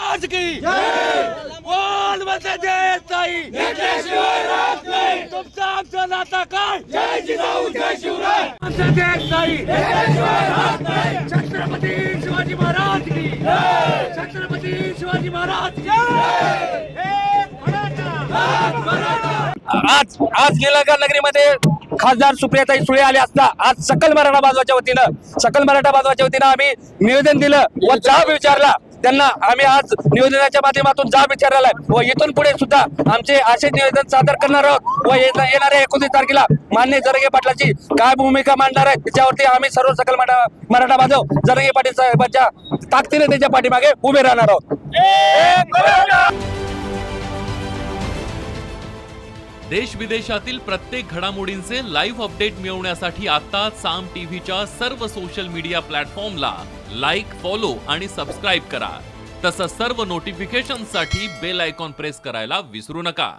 आज की बोल बसे जय ताई तुमचा आमचा नाता काय जय जिजाऊ जय शिवराय जय ताई छत्रपती शिवाजी महाराज की छत्रपती शिवाजी महाराज आज निलंगा नगरीमध्ये खासदार सुप्रियाताई सुळे आले असता आज सकल मराठा बांधवाच्या वतीनं आम्ही निवेदन दिलं व जाब विचारला त्यांना। आम्ही आज निवेदनाच्या माध्यमातून जाब विचारलेला आहे व इथून पुढे सुद्धा आमचे असे निवेदन सादर करणार आहोत व येणाऱ्या 29 तारखेला माननीय जरांगे पाटलाची काय भूमिका मांडणार आहे त्याच्यावरती आम्ही सर्व सकल मराठा बांधव जरांगे पाटील साहेबांच्या ताकदीने त्याच्या पाठीमागे उभे राहणार आहोत। देश विदेशातील प्रत्येक घडामोडींचे लाईव्ह अपडेट मिळवण्यासाठी आता साम टीव्हीच्या सर्व सोशल मीडिया प्लॅटफॉर्मला लाईक, फॉलो आणि सबस्क्राईब करा। तसंच सर्व नोटिफिकेशनसाठी बेल आयकॉन प्रेस करायला विसरू नका।